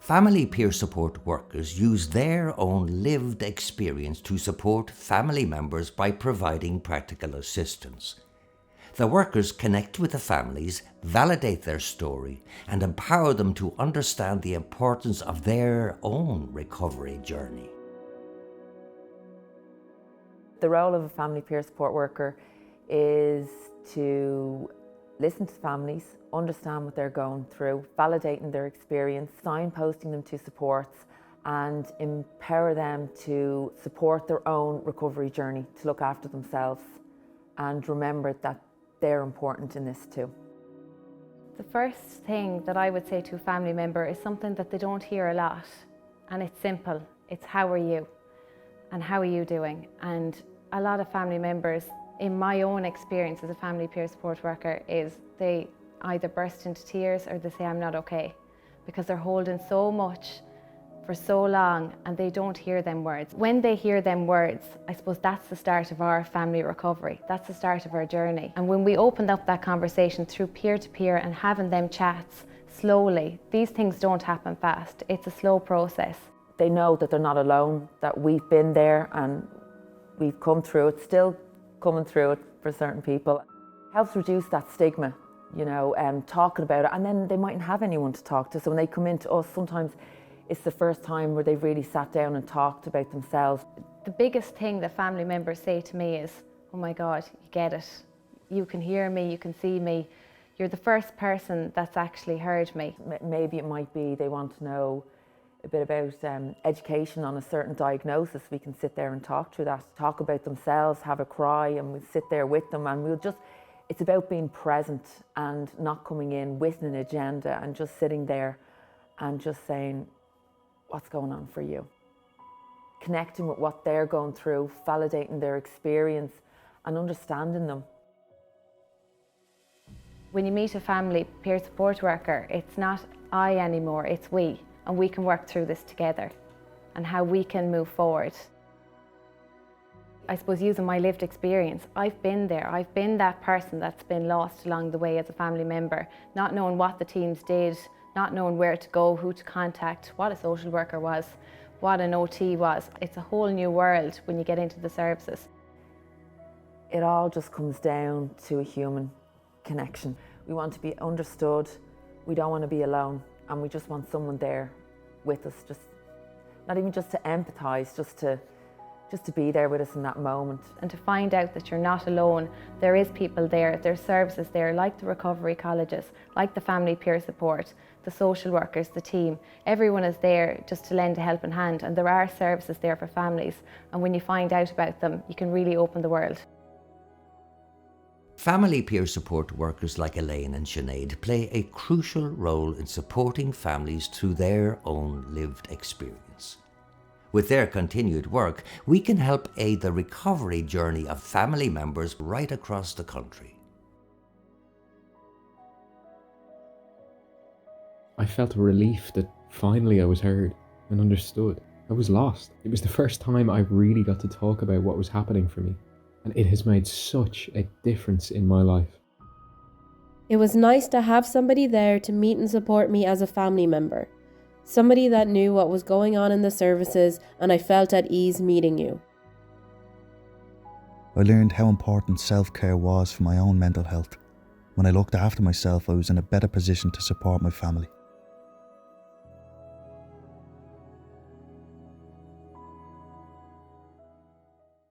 Family peer support workers use their own lived experience to support family members by providing practical assistance. The workers connect with the families, validate their story, and empower them to understand the importance of their own recovery journey. The role of a family peer support worker is to listen to families, understand what they're going through, validating their experience, signposting them to supports, and empower them to support their own recovery journey, to look after themselves and remember that they're important in this too. The first thing that I would say to a family member is something that they don't hear a lot, and it's simple. It's how are you? And how are you doing? And a lot of family members, in my own experience as a family peer support worker, is they either burst into tears or they say, I'm not okay, because they're holding so much for so long and they don't hear them words. When they hear them words, I suppose that's the start of our family recovery. That's the start of our journey. And when we opened up that conversation through peer-to-peer and having them chats slowly, these things don't happen fast. It's a slow process. They know that they're not alone, that we've been there and we've come through it, still coming through it for certain people. It helps reduce that stigma, talking about it, and then they mightn't have anyone to talk to. So when they come into us, sometimes it's the first time where they've really sat down and talked about themselves. The biggest thing that family members say to me is, oh my God, you get it. You can hear me, you can see me. You're the first person that's actually heard me. Maybe it might be they want to know a bit about education on a certain diagnosis. We can sit there and talk through that, talk about themselves, have a cry, and we'll sit there with them, and it's about being present and not coming in with an agenda and just sitting there and just saying, what's going on for you? Connecting with what they're going through, validating their experience and understanding them. When you meet a family peer support worker, it's not I anymore, it's we. And we can work through this together and how we can move forward. I suppose using my lived experience, I've been there. I've been that person that's been lost along the way as a family member, not knowing what the teams did, not knowing where to go, who to contact, what a social worker was, what an OT was. It's a whole new world when you get into the services. It all just comes down to a human connection. We want to be understood, we don't want to be alone, and we just want someone there with us, just not even just to empathise, just to be there with us in that moment. And to find out that you're not alone, there is people there, there's services there, like the recovery colleges, like the family peer support, the social workers, the team. Everyone is there just to lend a helping hand, and there are services there for families. And when you find out about them, you can really open the world. Family peer support workers like Elaine and Sinead play a crucial role in supporting families through their own lived experience. With their continued work, we can help aid the recovery journey of family members right across the country. I felt a relief that finally I was heard and understood. I was lost. It was the first time I really got to talk about what was happening for me, and it has made such a difference in my life. It was nice to have somebody there to meet and support me as a family member. Somebody that knew what was going on in the services, and I felt at ease meeting you. I learned how important self-care was for my own mental health. When I looked after myself, I was in a better position to support my family.